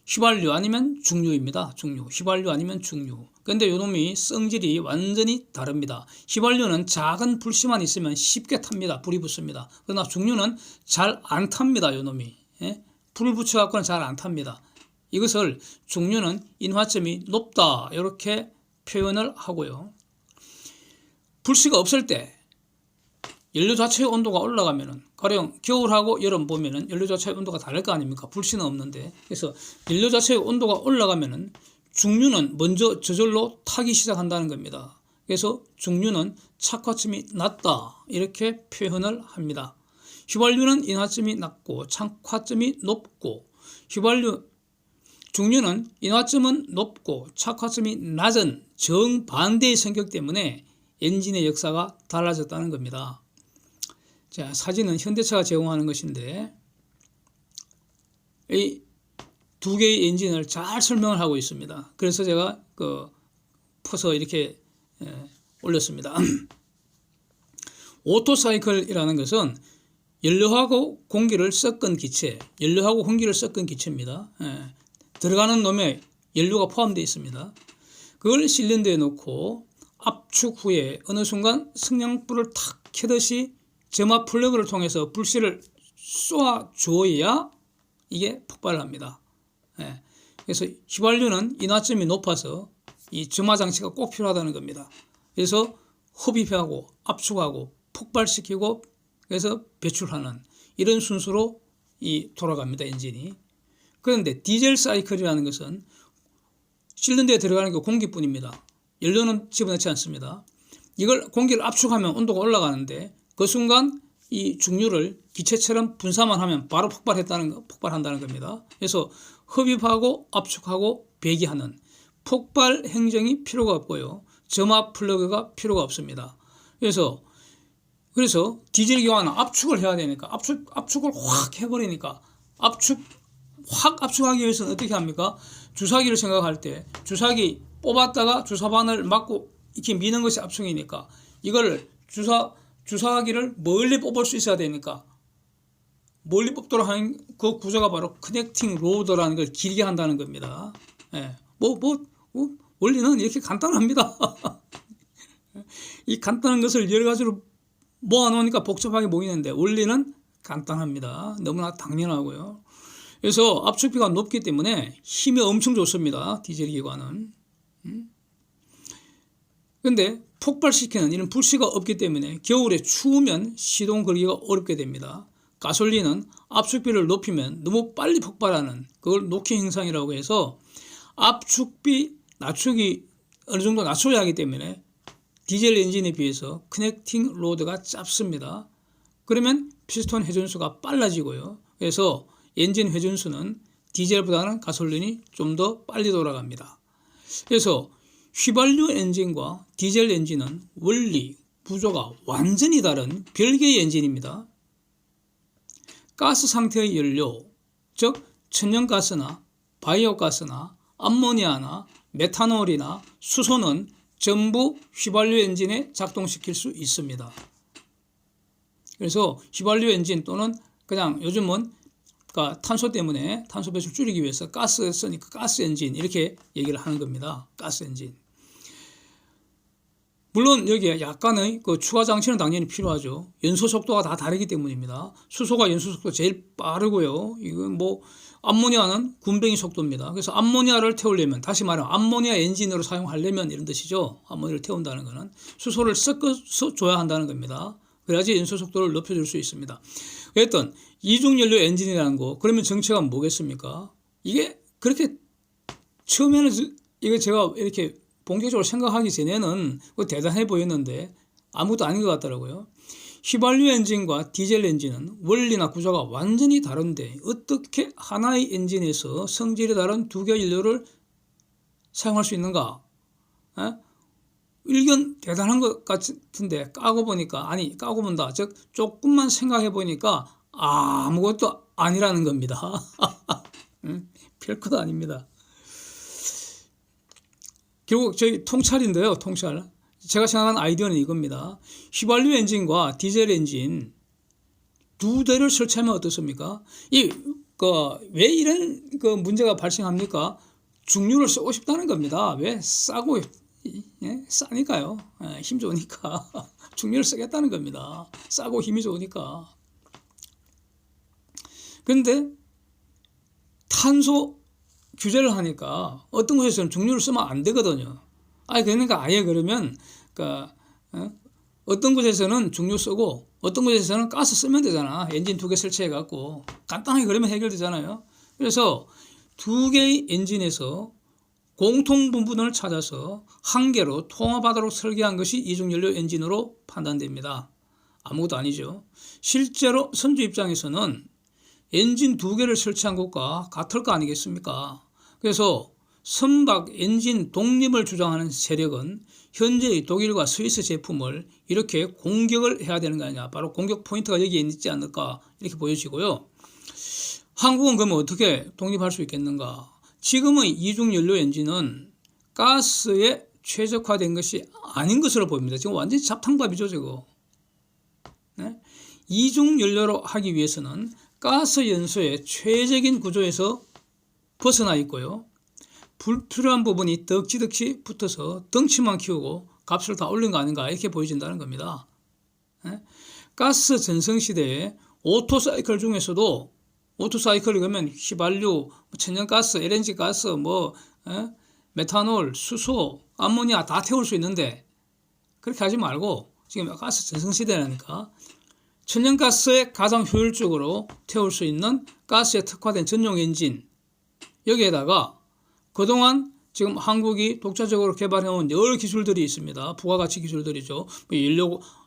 휘발유 아니면 중유입니다. 중유. 휘발유 아니면 중유. 그런데 요놈이 성질이 완전히 다릅니다. 휘발유는 작은 불씨만 있으면 쉽게 탑니다. 불이 붙습니다. 그러나 중유는 잘 안 탑니다. 요놈이. 예? 불을 붙여갖고는 잘 안 탑니다. 이것을 중유는 인화점이 높다 이렇게 표현을 하고요. 불씨가 없을 때 연료 자체의 온도가 올라가면은 가령 겨울하고 여름 보면은 연료 자체의 온도가 다를 거 아닙니까? 불씨는 없는데. 그래서 연료 자체의 온도가 올라가면은 중유는 먼저 저절로 타기 시작한다는 겁니다. 그래서 중유는 착화점이 낮다 이렇게 표현을 합니다. 휘발유는 인화점이 낮고 착화점이 높고 중유는 인화점은 높고 착화점이 낮은 정반대의 성격 때문에 엔진의 역사가 달라졌다는 겁니다. 자, 사진은 현대차가 제공하는 것인데 이 두 개의 엔진을 잘 설명을 하고 있습니다. 그래서 제가 퍼서 이렇게 올렸습니다. 오토사이클이라는 것은 연료하고 공기를 섞은 기체, 연료하고 공기를 섞은 기체입니다. 들어가는 놈에 연료가 포함되어 있습니다. 그걸 실린더에 넣고 압축 후에 어느 순간 승량불을 탁 켜듯이 점압 플러그를 통해서 불씨를 쏘아 주어야 이게 폭발을 합니다. 그래서 휘발유는 인화점이 높아서 이 점화 장치가 꼭 필요하다는 겁니다. 그래서 흡입하고 압축하고 폭발시키고 그래서 배출하는 이런 순서로 돌아갑니다. 엔진이. 그런데 디젤 사이클이라는 것은 실린더에 들어가는 게 공기뿐입니다. 연료는 집어넣지 않습니다. 이걸 공기를 압축하면 온도가 올라가는데 그 순간 이 중류를 기체처럼 분사만 하면 바로 폭발한다는 겁니다. 그래서 흡입하고 압축하고 배기하는 폭발 행정이 필요가 없고요. 점압 플러그가 필요가 없습니다. 그래서 디젤 기관은 압축을 해야 되니까 압축을 확 해버리니까 확 압축하기 위해서는 어떻게 합니까? 주사기를 생각할 때 주사기 뽑았다가 주사바늘 맞고 이렇게 미는 것이 압축이니까 이걸 주사기를 멀리 뽑을 수 있어야 되니까 멀리 뽑도록 하는 그 구조가 바로 커넥팅 로드라는 걸 길게 한다는 겁니다. 원리는 이렇게 간단합니다. 이 간단한 것을 여러 가지로 모아놓으니까 복잡하게 보이는데 원리는 간단합니다. 너무나 당연하고요. 그래서 압축비가 높기 때문에 힘이 엄청 좋습니다. 디젤 기관은. 그런데 폭발시키는 이런 불씨가 없기 때문에 겨울에 추우면 시동 걸기가 어렵게 됩니다. 가솔린은 압축비를 높이면 너무 빨리 폭발하는 그걸 노킹 현상이라고 해서 압축비 낮추기 어느 정도 낮춰야 하기 때문에 디젤 엔진에 비해서 커넥팅 로드가 짧습니다. 그러면 피스톤 회전수가 빨라지고요. 그래서 엔진 회전수는 디젤보다는 가솔린이 좀 더 빨리 돌아갑니다. 그래서 휘발유 엔진과 디젤 엔진은 원리, 구조가 완전히 다른 별개의 엔진입니다. 가스 상태의 연료, 즉 천연가스나 바이오가스나 암모니아나 메탄올이나 수소는 전부 휘발유 엔진에 작동시킬 수 있습니다. 그래서 휘발유 엔진 또는 그냥 요즘은 탄소 때문에 탄소 배출 줄이기 위해서 가스 쓰니까 가스 엔진 이렇게 얘기를 하는 겁니다. 가스 엔진. 물론 여기에 약간의 추가 장치는 당연히 필요하죠. 연소 속도가 다 다르기 때문입니다. 수소가 연소 속도 제일 빠르고요. 이건 암모니아는 군뱅이 속도입니다. 그래서 암모니아를 태우려면 다시 말하면 암모니아 엔진으로 사용하려면 이런 뜻이죠. 암모니아를 태운다는 것은 수소를 섞어서 줘야 한다는 겁니다. 그래야지 연소 속도를 높여줄 수 있습니다. 어쨌든 이중연료 엔진이라는 거 그러면 정체가 뭐겠습니까? 이게 그렇게 처음에는 이거 제가 이렇게 본격적으로 생각하기 전에는 대단해 보였는데 아무것도 아닌 것 같더라고요. 휘발유 엔진과 디젤 엔진은 원리나 구조가 완전히 다른데 어떻게 하나의 엔진에서 성질이 다른 두 개의 연료를 사용할 수 있는가? 일견 대단한 것 같은데 까고 본다. 즉 조금만 생각해 보니까 아무것도 아니라는 겁니다. 별것도 아닙니다. 결국 저희 통찰인데요. 통찰. 제가 생각하는 아이디어는 이겁니다. 휘발유 엔진과 디젤 엔진 두 대를 설치하면 어떻습니까? 왜 이런 문제가 발생합니까? 중류를 쓰고 싶다는 겁니다. 왜? 싸고, 싸니까요. 힘 좋으니까. 중류를 쓰겠다는 겁니다. 싸고 힘이 좋으니까. 그런데 탄소 규제를 하니까 어떤 곳에서는 중류를 쓰면 안 되거든요. 그러니까 아예 그러면 어떤 곳에서는 중류 쓰고 어떤 곳에서는 가스 쓰면 되잖아. 엔진 두 개 설치해 갖고 간단하게 그러면 해결되잖아요. 그래서 두 개의 엔진에서 공통 부분을 찾아서 한 개로 통합하도록 설계한 것이 이중연료 엔진으로 판단됩니다. 아무것도 아니죠. 실제로 선주 입장에서는 엔진 두 개를 설치한 것과 같을 거 아니겠습니까? 그래서 선박 엔진 독립을 주장하는 세력은 현재의 독일과 스위스 제품을 이렇게 공격을 해야 되는 거 아니냐. 바로 공격 포인트가 여기에 있지 않을까 이렇게 보여지고요. 한국은 그러면 어떻게 독립할 수 있겠는가? 지금의 이중 연료 엔진은 가스에 최적화된 것이 아닌 것으로 보입니다. 지금 완전히 잡탕밥이죠, 저거. 네? 이중 연료로 하기 위해서는 가스 연소의 최적인 구조에서 벗어나 있고요. 불필요한 부분이 덕지덕지 붙어서 덩치만 키우고 값을 다 올린 거 아닌가 이렇게 보여진다는 겁니다. 네? 가스 전성 시대에 오토사이클 중에서도 오토사이클을 그러면 휘발유, 천연가스, LNG 가스, 메탄올, 수소, 암모니아 다 태울 수 있는데 그렇게 하지 말고 지금 가스 전성 시대라니까 천연가스에 가장 효율적으로 태울 수 있는 가스에 특화된 전용 엔진 여기에다가 그동안 지금 한국이 독자적으로 개발해온 여러 기술들이 있습니다. 부가가치 기술들이죠.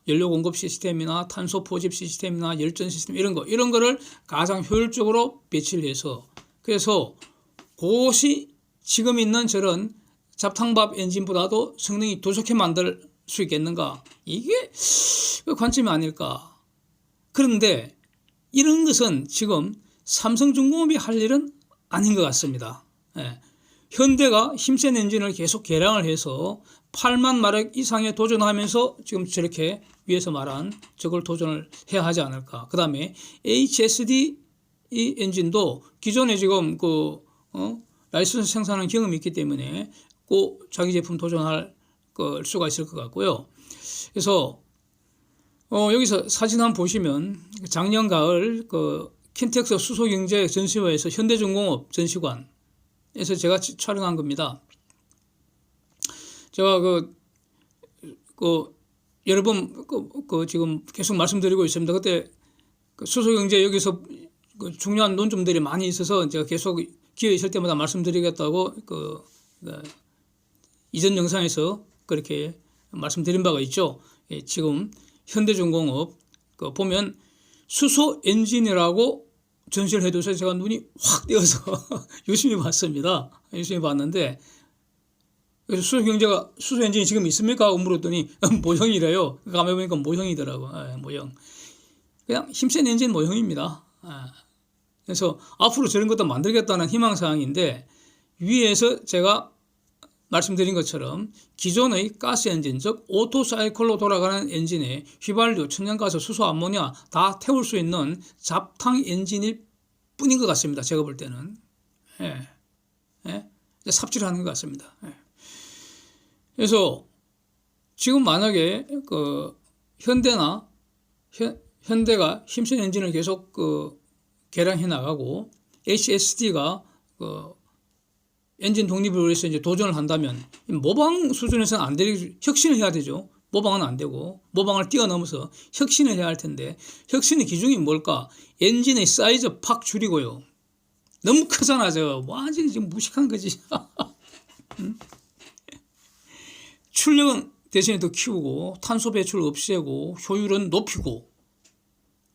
연료 공급 시스템이나 탄소 포집 시스템이나 열전 시스템 이런 거를 가장 효율적으로 배치를 해서 그래서 그것이 지금 있는 저런 잡탕밥 엔진보다도 성능이 더 좋게 만들 수 있겠는가? 이게 관점이 아닐까. 그런데 이런 것은 지금 삼성중공업이 할 일은 아닌 것 같습니다. 예. 현대가 힘센 엔진을 계속 개량을 해서 8만 마력 이상에 도전하면서 지금 저렇게 위에서 말한 저걸 도전을 해야 하지 않을까. 그 다음에 HSD 이 엔진도 기존에 지금 라이선스 생산하는 경험이 있기 때문에 꼭 자기 제품 도전할 수가 있을 것 같고요. 그래서 여기서 사진 한번 보시면 작년 가을 킨텍스 수소경제 전시회에서 현대중공업 전시관에서 제가 촬영한 겁니다. 제가 여러 번 지금 계속 말씀드리고 있습니다. 그때 수소경제 여기서 중요한 논점들이 많이 있어서 제가 계속 기회 있을 때마다 말씀드리겠다고 이전 영상에서 그렇게 말씀드린 바가 있죠. 예, 지금 현대중공업 보면 수소 엔진이라고 전시를 해줘서 제가 눈이 확 띄어서 유심히 봤습니다. 유심히 봤는데 수소 엔진이 지금 있습니까? 하고 물었더니 모형이래요. 가만히 보니까 모형이더라고. 모형. 그냥 힘센 엔진 모형입니다. 그래서 앞으로 저런 것도 만들겠다는 희망사항인데 위에서 제가 말씀드린 것처럼 기존의 가스 엔진, 즉 오토사이클로 돌아가는 엔진에 휘발유, 천연가스, 수소, 암모니아 다 태울 수 있는 잡탕 엔진일 뿐인 것 같습니다. 제가 볼 때는. 삽질하는 것 같습니다. 그래서 지금 만약에 현대가 힘센 엔진을 계속 개량해 나가고 HSD가 엔진 독립을 위해서 이제 도전을 한다면 모방 수준에서는 안 되게 혁신을 해야 되죠. 모방은 안 되고 모방을 뛰어넘어서 혁신을 해야 할 텐데 혁신의 기준이 뭘까? 엔진의 사이즈 팍 줄이고요. 너무 크잖아, 저 완전히 지금 무식한 거지. 출력은 대신에 더 키우고 탄소 배출을 없애고 효율은 높이고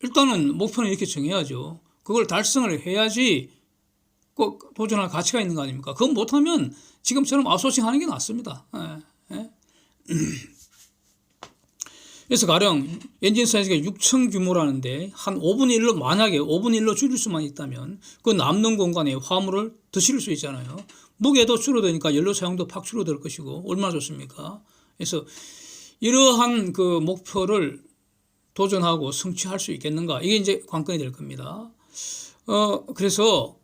일단은 목표는 이렇게 정해야죠. 그걸 달성을 해야지 꼭 도전할 가치가 있는 거 아닙니까? 그건 못하면 지금처럼 아웃소싱 하는 게 낫습니다. 그래서 가령 엔진 사이즈가 6천 규모라는데 한 5분의 1로 만약에 5분의 1로 줄일 수만 있다면 그 남는 공간에 화물을 더 실을 수 있잖아요. 무게도 줄어드니까 연료 사용도 팍 줄어들 것이고 얼마나 좋습니까? 그래서 이러한 목표를 도전하고 성취할 수 있겠는가? 이게 이제 관건이 될 겁니다. 그래서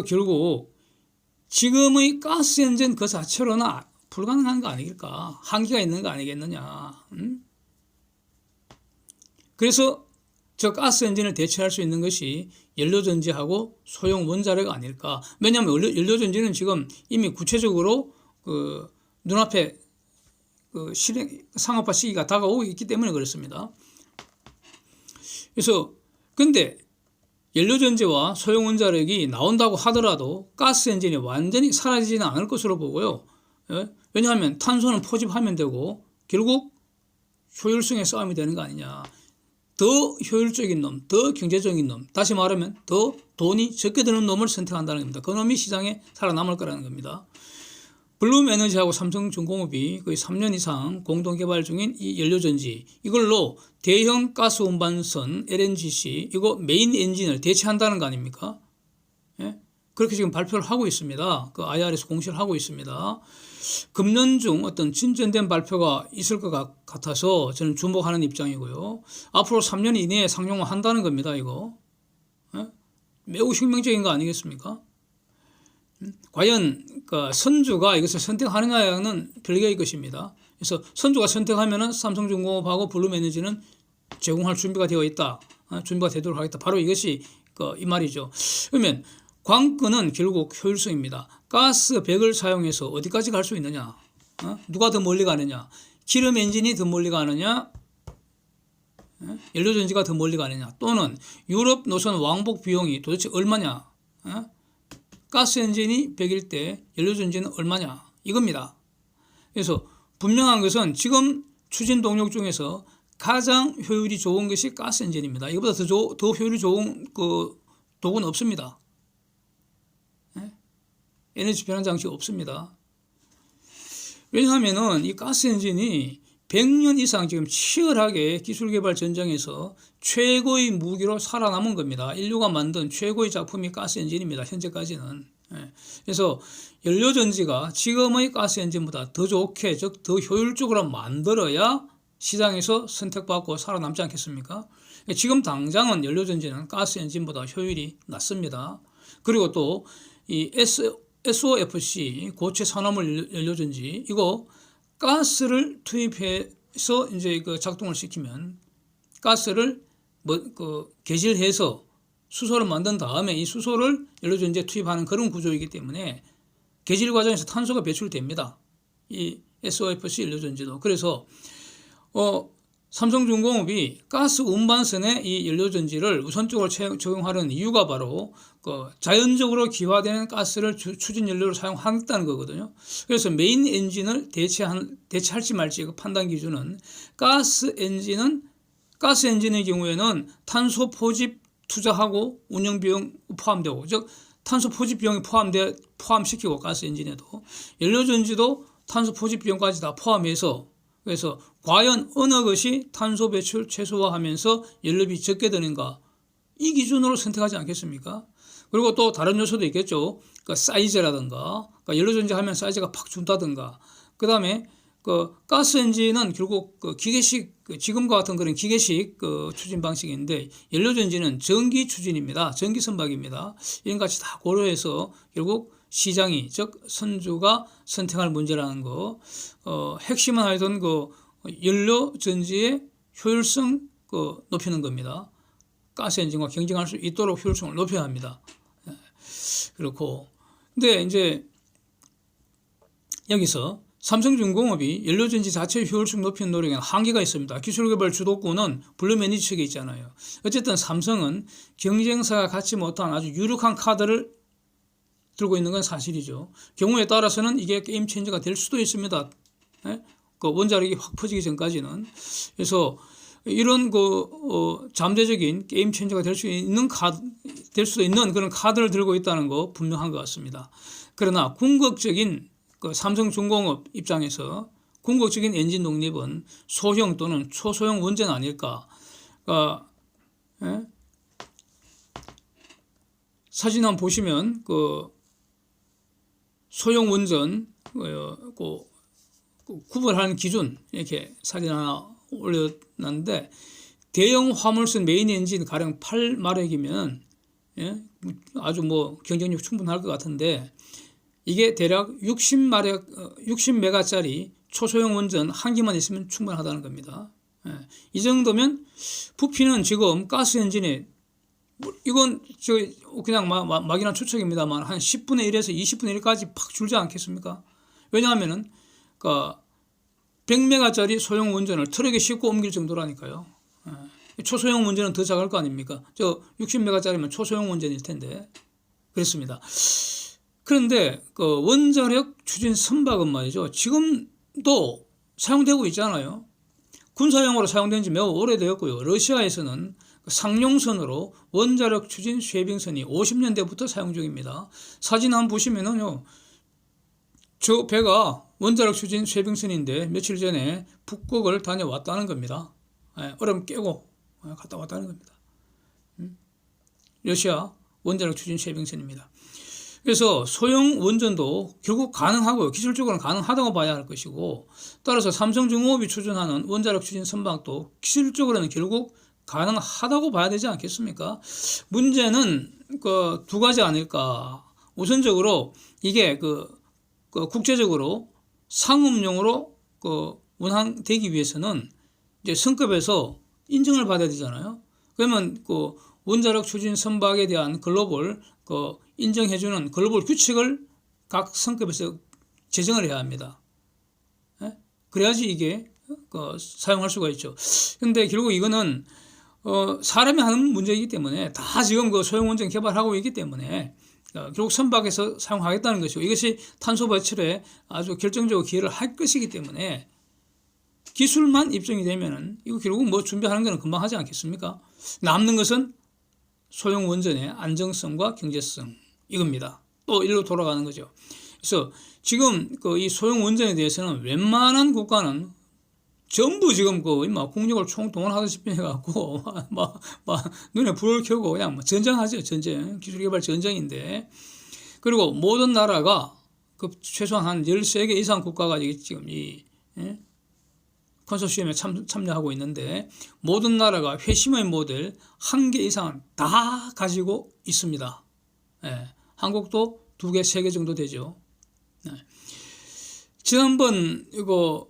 결국 지금의 가스 엔진 그 자체로는 불가능한 거 아니겠까? 한계가 있는 거 아니겠느냐? 그래서 저 가스 엔진을 대체할 수 있는 것이 연료전지하고 소형 원자력 아닐까? 왜냐하면 연료전지는 지금 이미 구체적으로 눈앞에 상업화 시기가 다가오고 있기 때문에 그렇습니다. 그래서 근데 연료전지와 소형원자력이 나온다고 하더라도 가스 엔진이 완전히 사라지지는 않을 것으로 보고요. 왜냐하면 탄소는 포집하면 되고 결국 효율성의 싸움이 되는 거 아니냐. 더 효율적인 놈, 더 경제적인 놈, 다시 말하면 더 돈이 적게 드는 놈을 선택한다는 겁니다. 그 놈이 시장에 살아남을 거라는 겁니다. 블룸에너지하고 삼성중공업이 거의 3년 이상 공동 개발 중인 이 연료전지, 이걸로 대형 가스 운반선 LNGC 이거 메인 엔진을 대체한다는 거 아닙니까? 예? 그렇게 지금 발표를 하고 있습니다. 그 IR에서 공시를 하고 있습니다. 금년 중 어떤 진전된 발표가 있을 것 같아서 저는 주목하는 입장이고요. 앞으로 3년 이내에 상용화한다는 겁니다. 이거 매우 혁명적인 거 아니겠습니까? 과연 그 선주가 이것을 선택하느냐는 별개의 것입니다. 그래서 선주가 선택하면은 삼성중공업하고 블룸에너지는 제공할 준비가 되어 있다. 준비가 되도록 하겠다. 바로 이것이 이 말이죠. 그러면 관건은 결국 효율성입니다. 가스 100을 사용해서 어디까지 갈 수 있느냐? 누가 더 멀리 가느냐? 기름 엔진이 더 멀리 가느냐? 연료전지가 더 멀리 가느냐? 또는 유럽 노선 왕복 비용이 도대체 얼마냐? 가스 엔진이 100일 때 연료전지는 얼마냐? 이겁니다. 그래서 분명한 것은 지금 추진 동력 중에서 가장 효율이 좋은 것이 가스 엔진입니다. 이거보다 더 효율이 좋은 그 도구는 없습니다. 에너지 변환 장치가 없습니다. 왜냐하면은 이 가스 엔진이 100년 이상 지금 치열하게 기술 개발 전쟁에서 최고의 무기로 살아남은 겁니다. 인류가 만든 최고의 작품이 가스 엔진입니다. 현재까지는. 그래서 연료전지가 지금의 가스 엔진보다 더 좋게, 즉 더 효율적으로 만들어야 시장에서 선택받고 살아남지 않겠습니까? 지금 당장은 연료전지는 가스 엔진보다 효율이 낮습니다. 그리고 또 이 SOFC 고체 산화물 연료전지 이거 가스를 투입해서 이제 그 작동을 시키면 가스를 개질해서 수소를 만든 다음에 이 수소를 연료전지에 투입하는 그런 구조이기 때문에 개질 과정에서 탄소가 배출됩니다. 이 SOFC 연료전지도. 그래서 삼성중공업이 가스 운반선에 이 연료전지를 우선적으로 적용하는 이유가 바로 자연적으로 기화되는 가스를 추진 연료로 사용하겠다는 거거든요. 그래서 메인 엔진을 대체할지 말지 그 판단 기준은 가스 엔진의 경우에는 탄소 포집 투자하고 운영 비용 포함되고, 즉 탄소 포집 비용이 포함시키고 가스 엔진에도 연료전지도 탄소 포집 비용까지 다 포함해서, 그래서 과연 어느 것이 탄소 배출 최소화하면서 연료비 적게 드는가, 이 기준으로 선택하지 않겠습니까? 그리고 또 다른 요소도 있겠죠. 그 사이즈라든가, 연료전지 하면 사이즈가 팍 준다든가, 그 다음에 가스 엔진은 결국 기계식, 지금과 같은 그런 기계식 추진 방식인데, 연료전지는 전기 추진입니다. 전기 선박입니다. 이런 같이 다 고려해서 결국 시장이, 즉 선주가 선택할 문제라는 거. 핵심은 하여튼 연료전지의 효율성 높이는 겁니다. 가스 엔진과 경쟁할 수 있도록 효율성을 높여야 합니다. 그렇고, 근데 이제 여기서 삼성중공업이 연료전지 자체의 효율성 높이는 노력에는 한계가 있습니다. 기술개발 주도권은 블룸에너지 측에 있잖아요. 어쨌든 삼성은 경쟁사가 갖지 못한 아주 유력한 카드를 들고 있는 건 사실이죠. 경우에 따라서는 이게 게임 체인저가 될 수도 있습니다. 원자력이 확 퍼지기 전까지는. 그래서 이런 잠재적인 게임 체인저가 될 수도 있는 그런 카드를 들고 있다는 거 분명한 것 같습니다. 그러나 궁극적인 삼성중공업 입장에서 궁극적인 엔진 독립은 소형 또는 초소형 원전 아닐까. 사진 한번 보시면 소형 원전 구분하는 기준 이렇게 사진 하나 올려놨는데, 대형 화물선 메인 엔진 가령 8마력이면 아주 경쟁력 충분할 것 같은데, 이게 대략 60메가짜리 초소형 원전 한 기만 있으면 충분하다는 겁니다. 이 정도면 부피는 지금 가스 엔진에, 이건 그냥 막연한 추측입니다만 한 10분의 1에서 20분의 1까지 팍 줄지 않겠습니까? 왜냐하면은 100메가짜리 소형 원전을 트럭에 싣고 옮길 정도라니까요. 초소형 원전은 더 작을 거 아닙니까? 60메가짜리면 초소형 원전일 텐데. 그렇습니다. 그런데 원자력 추진 선박은 말이죠, 지금도 사용되고 있잖아요. 군사용으로 사용된 지 매우 오래되었고요. 러시아에서는 상용선으로 원자력 추진 쉐빙선이 50년대부터 사용 중입니다. 사진 한번 보시면은요, 저 배가 원자력 추진 쇠빙선인데 며칠 전에 북극을 다녀왔다는 겁니다. 얼음 깨고 갔다 왔다는 겁니다. 러시아 원자력 추진 쇠빙선입니다. 그래서 소형 원전도 결국 가능하고요. 기술적으로는 가능하다고 봐야 할 것이고, 따라서 삼성중공업이 추진하는 원자력 추진 선박도 기술적으로는 결국 가능하다고 봐야 되지 않겠습니까? 문제는 그 두 가지 아닐까. 우선적으로 이게 국제적으로 상업용으로 운항되기 위해서는 이제 성급에서 인증을 받아야 되잖아요. 그러면 원자력 추진 선박에 대한 글로벌 인정해주는 글로벌 규칙을 각 성급에서 제정을 해야 합니다. 그래야지 이게 사용할 수가 있죠. 근데 결국 이거는 사람이 하는 문제이기 때문에 다 지금 소형 원전 개발하고 있기 때문에 결국 선박에서 사용하겠다는 것이고, 이것이 탄소 배출에 아주 결정적으로 기여를 할 것이기 때문에 기술만 입증이 되면은 이거 결국 뭐 준비하는 거는 금방 하지 않겠습니까? 남는 것은 소형 원전의 안정성과 경제성 이겁니다. 또 일로 돌아가는 거죠. 그래서 지금 이 소형 원전에 대해서는 웬만한 국가는 전부 지금 국력을 총동원하다시피 해갖고 막 눈에 불을 켜고 그냥 전쟁하죠. 전쟁, 기술개발 전쟁인데, 그리고 모든 나라가 최소한 한 13개 이상 국가가 지금 이 컨소시엄에 참여하고 있는데, 모든 나라가 회심의 모델 1개 이상은 다 가지고 있습니다. 한국도 2개, 3개 정도 되죠. 지난번 이거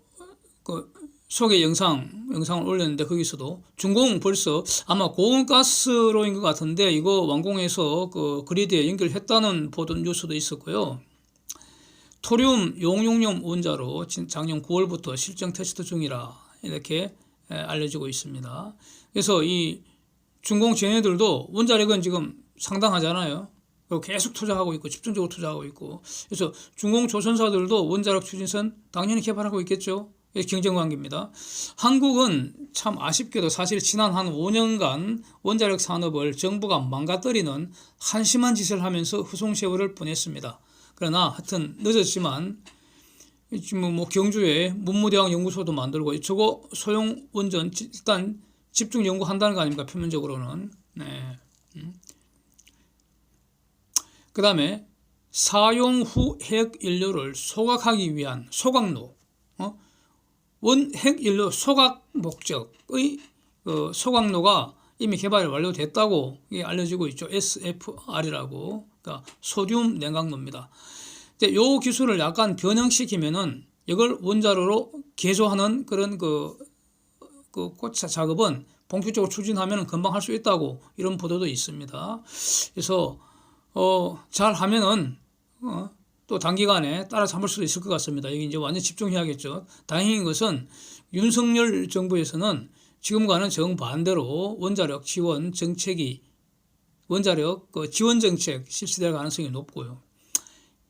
소개 영상을 올렸는데, 거기서도 중공 벌써 아마 고온가스로인 것 같은데 이거 완공해서 그리드에 연결했다는 보도 뉴스도 있었고요. 토륨 용융염 원자로 작년 9월부터 실증 테스트 중이라 이렇게 알려지고 있습니다. 그래서 이 중공 쟤네들도 원자력은 지금 상당하잖아요. 그리고 계속 투자하고 있고 집중적으로 투자하고 있고, 그래서 중공 조선사들도 원자력 추진선 당연히 개발하고 있겠죠. 경쟁 관계입니다. 한국은 참 아쉽게도 사실 지난 한 5년간 원자력 산업을 정부가 망가뜨리는 한심한 짓을 하면서 후송 세월을 보냈습니다. 그러나 하여튼 늦었지만 지금 경주에 문무대학 연구소도 만들고 저거 소형 원전 일단 집중 연구한다는 거 아닙니까? 표면적으로는. 그 다음에 사용 후 핵 연료를 소각하기 위한 소각로, 핵 연료 소각 목적의 소각로가 이미 개발이 완료됐다고 알려지고 있죠. SFR이라고, 그러니까 소듐 냉각로입니다. 이 기술을 약간 변형시키면은 이걸 원자로로 개조하는 그런 고차 작업은 본격적으로 추진하면 금방 할 수 있다고 이런 보도도 있습니다. 그래서 잘 하면은 또 단기간에 따라잡을 수도 있을 것 같습니다. 여기 이제 완전 집중해야겠죠. 다행인 것은 윤석열 정부에서는 지금과는 정반대로 원자력 지원 정책이 원자력 지원 정책 실시될 가능성이 높고요.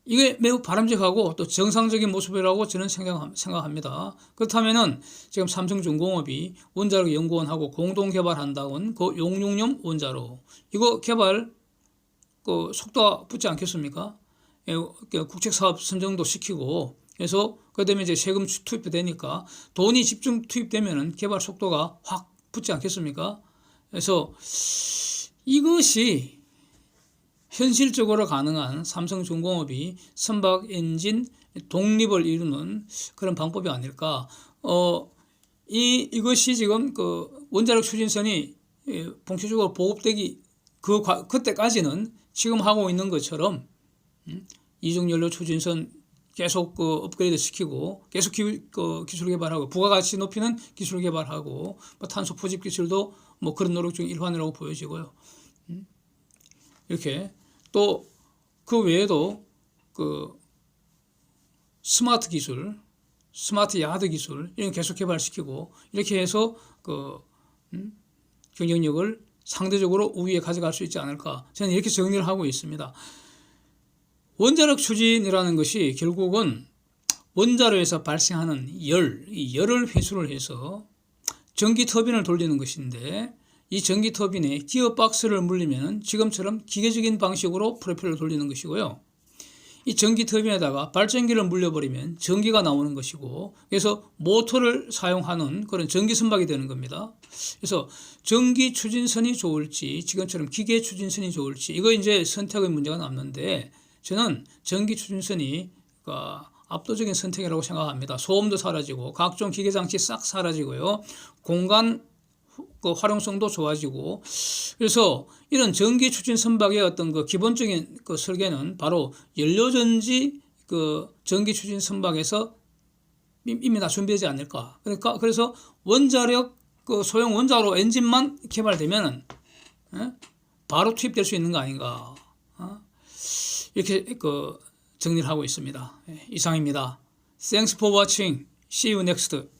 이게 매우 바람직하고 또 정상적인 모습이라고 저는 생각합니다. 그렇다면은 지금 삼성중공업이 원자력 연구원하고 공동 개발한다는 용융염 원자로 이거 개발 속도가 붙지 않겠습니까? 국책사업 선정도 시키고, 그래서 그다음에 이제 세금 투입이 되니까 돈이 집중 투입되면은 개발 속도가 확 붙지 않겠습니까? 그래서 이것이 현실적으로 가능한 삼성중공업이 선박 엔진 독립을 이루는 그런 방법이 아닐까. 이것이 지금 원자력 추진선이 본격적으로 보급되기 그때까지는 지금 하고 있는 것처럼 이중연료 추진선 계속 업그레이드 시키고 계속 기술 개발하고 부가가치 높이는 기술 개발하고 탄소 포집 기술도 그런 노력 중 일환이라고 보여지고요. 이렇게 또 그 외에도 스마트 기술, 스마트 야드 기술 이런 계속 개발시키고 이렇게 해서 경쟁력을 상대적으로 우위에 가져갈 수 있지 않을까, 저는 이렇게 정리를 하고 있습니다. 원자력 추진이라는 것이 결국은 원자로에서 발생하는 이 열을 회수를 해서 전기 터빈을 돌리는 것인데, 이 전기 터빈에 기어박스를 물리면 지금처럼 기계적인 방식으로 프로펠러를 돌리는 것이고요. 이 전기 터빈에다가 발전기를 물려버리면 전기가 나오는 것이고, 그래서 모터를 사용하는 그런 전기 선박이 되는 겁니다. 그래서 전기 추진선이 좋을지 지금처럼 기계 추진선이 좋을지 이거 이제 선택의 문제가 남는데, 저는 전기 추진선이 압도적인 선택이라고 생각합니다. 소음도 사라지고 각종 기계 장치 싹 사라지고요, 공간 활용성도 좋아지고. 그래서 이런 전기 추진 선박의 어떤 기본적인 설계는 바로 연료전지 전기 추진 선박에서 이미 다 준비되지 않을까. 그래서 원자력 소형 원자로 엔진만 개발되면 바로 투입될 수 있는 거 아닌가, 이렇게 정리를 하고 있습니다. 이상입니다. Thanks for watching. See you next.